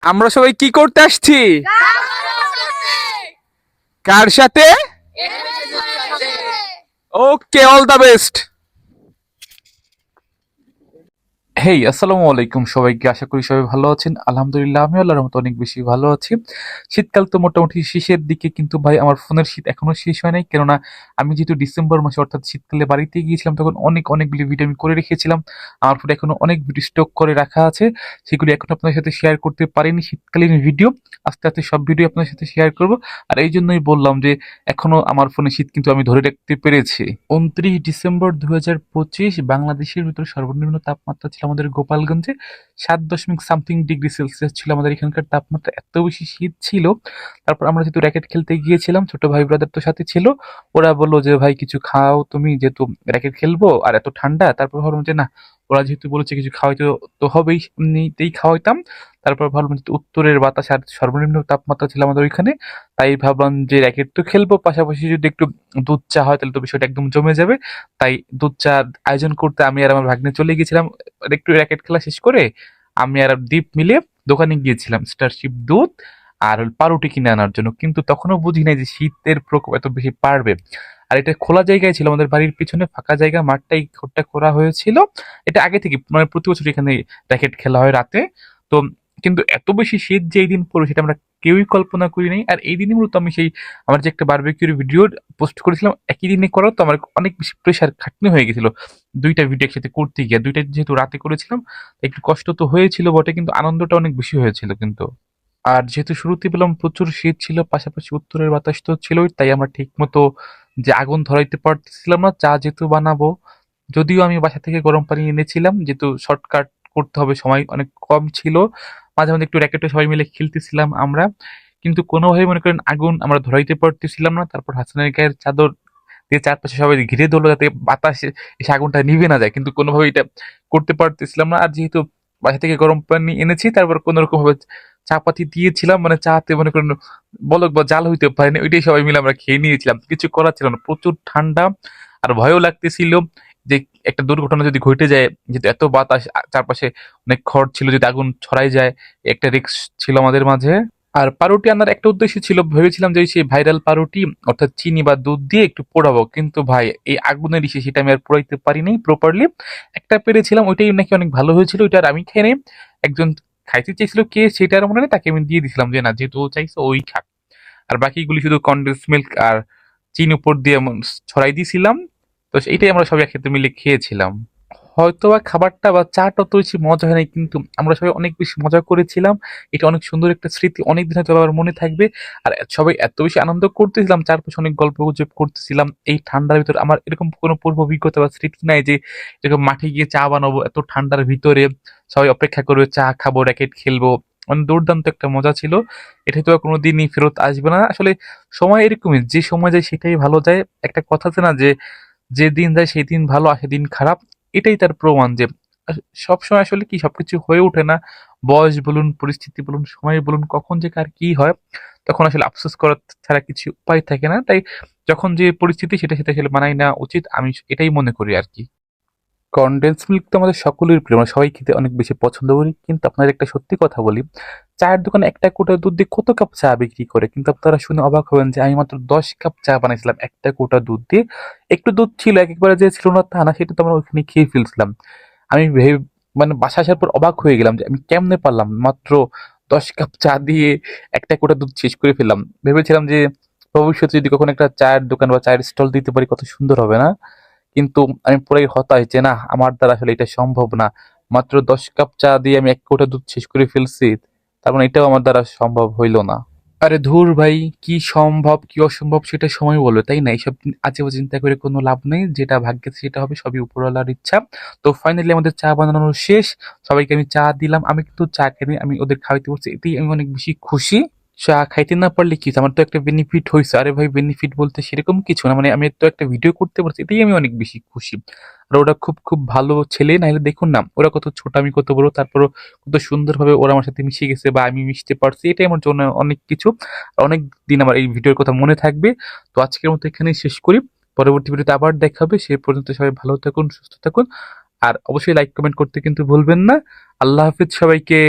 আমরা সবাই কি করতে আসছি? কার সাথে? ওকে, অল দ্য বেস্ট। হেই, আসসালামু আলাইকুম সবাইকে। আশা করি সবাই ভালো আছেন। আলহামদুলিল্লাহ আমি আল্লাহর রহমতে অনেক বেশি ভালো আছি। শীতকাল তো মোটামুটি শেষের দিকে, কিন্তু ভাই আমার ফোনের শীত এখনো শেষ হয় নাই। কেননা আমি যেহেতু ডিসেম্বর মাসে অর্থাৎ শীতকালে বাড়িতে গিয়েছিলাম, তখন অনেকগুলি ভিডিও আমি করে রেখেছিলাম। আমার ফোনে এখনো অনেক ভিডিও স্টক করে রাখা আছে, সেগুলি এখন আপনাদের সাথে শেয়ার করতে পারিনি। শীতকালীন ভিডিও আস্তে আস্তে সব ভিডিও আপনাদের সাথে শেয়ার করব। আর এই জন্যই বললাম যে এখনো আমার ফোনে শীত কিন্তু আমি ধরে রাখতে পেরেছি। 29 ডিসেম্বর 2025 বাংলাদেশের ভিতরে সর্বনিম্ন তাপমাত্রা ছিল আমাদের গোপালগঞ্জে 7.something ডিগ্রি সেলসিয়াস ছিল আমাদের এখানকার তাপমাত্রা। এত বেশি শীত ছিল। তারপর আমরা যেহেতু র্যাকেট খেলতে গিয়েছিলাম, ছোট ভাই ব্রাদার তো সাথে ছিল। ওরা বললো যে ভাই কিছু খাও তুমি, যেহেতু র্যাকেট খেলবো আর এত ঠান্ডা। তারপর ভাবলাম যে না, ওরা যেহেতু বলেছে কিছু খাওয়াইতে তো হবেই, এমনিতেই খাওয়াইতাম। তারপর ভাবলাম যে উত্তরের বাতাস আর সর্বনিম্ন তাপমাত্রা ছিল আমাদের ওইখানে, তাই ভাবলাম যে র্যাকেট তো খেলবো, পাশাপাশি যদি একটু দুধ চা হয় তাহলে তো বিষয়টা একদম জমে যাবে। তাই দুধ চা আয়োজন করতে আমি আর আমার ভাগ্নে চলে গেছিলাম। আর একটু র্যাকেট খেলা শেষ করে আমি আর দীপ মিলে দোকানে গিয়েছিলাম স্টারশিপ দুধ আর পাউরুটি কিনে আনার জন্য। কিন্তু তখনও বুঝি নাই যে শীতের প্রকোপ এত বেশি বাড়বে। আর এটা খোলা জায়গায় ছিল, আমাদের বাড়ির পিছনে ফাঁকা জায়গা, মাঠটাই ঘরটা করা হয়েছিল। এটা আগে থেকে মানে প্রতি বছর এখানে র্যাকেট খেলা হয় রাতে। তো কিন্তু এত বেশি শীত যে এই দিন পড়বে সেটা আমরা কেউই কল্পনা করি নাই। আর এই দিনই মূলত আমি সেই আমার যে একটা বারবিকিউর ভিডিও পোস্ট করেছিলাম একই দিনে করার, তো আমার অনেক বেশি প্রেশার খাটনি হয়ে গেছিল দুইটা ভিডিও একসাথে করতে গিয়ে। দুইটা যেহেতু রাতে করেছিলাম, একটু কষ্ট তো হয়েছিল বটে, কিন্তু আনন্দটা অনেক বেশি হয়েছিল কিন্তু। আর যেহেতু শুরুতে বললাম প্রচুর শীত ছিল, পাশাপাশি উত্তরের বাতাস তো ছিলই, তাই আমরা ঠিক মতো যে আগুন ধরাইতে পারতেছিলাম না। চা যেহেতু বানাবো, যদিও আমি বাসা থেকে গরম পানি এনেছিলাম, যেহেতু শর্টকাট করতে হবে, সময় অনেক কম ছিল। মাঝে মাঝে একটু র্যাকেটে সবাই মিলে খেলতেছিলাম আমরা, কিন্তু কোনোভাবে মনে করেন আগুন আমরা ধরাইতে পারতেছিলাম না। তারপর হাসানের গায়ের চাদর দিয়ে চারপাশে সবাই ঘিরে ধরলো যাতে বাতাস এসে আগুনটা নিভে না যায়, কিন্তু কোনোভাবে এটা করতে পারতেছিলাম না। আর যেহেতু বাসা থেকে গরম পানি এনেছি, তারপর কোনো রকম ভাবে চা পাতি দিয়েছিলাম, মানে চাতে মনে করেন বলক বা জাল হইতে পারেনি, ওইটাই সবাই মিলে আমরা খেয়ে নিয়েছিলাম। কিছু করার ছিল না, প্রচুর ঠান্ডা আর ভয়ও লাগতেছিল যে একটা দুর্ঘটনা যদি ঘটে যায়, যেহেতু এত বাতাস চারপাশে অনেক খড় ছিল, যদি আগুন ছড়াই যায় একটা রিস্ক ছিল আমাদের মাঝে। আর পাউরুটি আনার একটা উদ্দেশ্য ছিল, ভেবেছিলাম যে সেই ভাইরাল পাউরুটি অর্থাৎ চিনি বা দুধ দিয়ে একটু পোড়াবো, কিন্তু ভাই এই আগুনের ইসে সেটা আমি আর পোড়াইতে পারিনি প্রপারলি। একটা পেরেছিলাম, ওইটাই নাকি অনেক ভালো হয়েছিল, ওইটা আর আমি খেয়ে নেই। একজন খাইতে চেয়েছিল, কে সেটা আর মনে নেই, তাকে আমি দিয়ে দিয়েছিলাম যে না, যেহেতু ও চাইছে ওই খাক। আর বাকিগুলি শুধু কনডেন্স মিল্ক আর চিনি উপর দিয়ে এমন ছড়াই দিয়েছিলাম। তো এইটাই আমরা সবাই একসাথে মিলে খেয়েছিলাম। হয়তোবা খাবারটা বা চাটা অত বেশি মজা হয় নাই, কিন্তু আমরা সবাই অনেক বেশি মজা করেছিলাম। এটা অনেক সুন্দর একটা স্মৃতি, অনেকদিন হয়তো আবার মনে থাকবে। আর সবাই এত বেশি আনন্দ করতেছিলাম, চারপাশে অনেক গল্পগুজব করতেছিলাম। এই ঠান্ডার ভিতরে আমার এরকম কোনো পূর্ব অভিজ্ঞতা বা স্মৃতি নাই যে এরকম মাঠে গিয়ে চা বানাবো এত ঠান্ডার ভিতরে, সবাই অপেক্ষা করবে, চা খাবো, র্যাকেট খেলবো। মানে দুর্দান্ত একটা মজা ছিল। এটা তো আর কোনোদিনই ফেরত আসবে না আসলে। সময় এরকমই, যে সময় যায় সেটাই ভালো যায়। একটা কথা আছে না যে যে দিন যায় সেই দিন ভালো আসে দিন খারাপ। এটাই তার প্রমাণ যে সবসময় আসলে কি সবকিছু হয়ে ওঠে না। বয়স বলুন, পরিস্থিতি বলুন, সময় বলুন, কখন যে কার কি হয়, তখন আসলে আফসোস করার ছাড়া কিছু উপায় থাকে না। তাই যখন যে পরিস্থিতি সেটা সেটা আসলে মানায় নেওয়া উচিত, আমি এটাই মনে করি আর কি। কনডেন্স মিল্ক তো আমাদের সকলের প্রিয়, আমরা সবাই খেতে অনেক বেশি পছন্দ করি। কিন্তু আপনাদের একটা সত্যি কথা বলি, চায়ের দোকানে একটা কোটা দুধ দিয়ে কত কাপ চা বিক্রি করে, কিন্তু আপনারা শুনে অবাক হবেন যে আমি মাত্র 10 কাপ চা বানাইছিলাম একটা কোটা দুধ দিয়ে। একটু দুধ ছিল, একবারে যে ছিল না তা না, সেটা তো আমরা ওইখানে খেয়ে ফেলছিলাম। আমি ভেবে মানে বাসা আসার পর অবাক হয়ে গেলাম যে আমি কেমনে পারলাম মাত্র 10 কাপ চা দিয়ে একটা কোটা দুধ শেষ করে ফেললাম। ভেবেছিলাম যে ভবিষ্যতে যদি কখনো একটা চায়ের দোকান বা চায়ের স্টল দিতে পারি কত সুন্দর হবে না। কিন্তু আমি পুরাই হতাশ যে না, আমার দ্বারা আসলে এটা সম্ভব না। মাত্র 10 কাপ চা দিয়ে আমি এক কোটা দুধ শেষ করে ফেলছি, তার মানে এটাও আমার দ্বারা সম্ভব হইল না। আরে ধুর ভাই, কি সম্ভব কি অসম্ভব সেটা সময় বলবে, তাই না? এইসব আজে বাজে চিন্তা করে কোনো লাভ নেই, যেটা ভাগ্যে সেটা হবে, সবই উপরওয়ালার ইচ্ছা। তো ফাইনালি আমাদের চা বানানো শেষ, সবাইকে আমি চা দিলাম। আমি কিন্তু চা খাইনি, আমি ওদের খাওয়াইতে পারছি, এতেই আমি অনেক বেশি খুশি। চা খাইতে না পারলে কি হইছে? আমার তো একটা বেনিফিট হইছে। আরে ভাই, বেনিফিট বলতে সেরকম কিছু না, মানে আমি তো একটা ভিডিও করতে পারছি, এটাই আমি অনেক বেশি খুশি। আর ওরা খুব খুব ভালো ছেলে, নাহলে দেখুন না ওরা কত ছোট আমি কত বড়, তারপরও কত সুন্দরভাবে ওরা আমার সাথে মিশে গেছে বা আমি মিশতে পারছি, এটাই আমার জন্য অনেক কিছু। আর অনেক দিন আমার এই ভিডিওর কথা মনে থাকবে। তো আজকের মতো এখানেই শেষ করি, পরবর্তী ভিডিওতে আবার দেখা হবে। সেই পর্যন্ত সবাই ভালো থাকুন, সুস্থ থাকুন। আর অবশ্যই লাইক কমেন্ট করতে কিন্তু ভুলবেন না। আল্লাহ হাফিজ সবাইকে।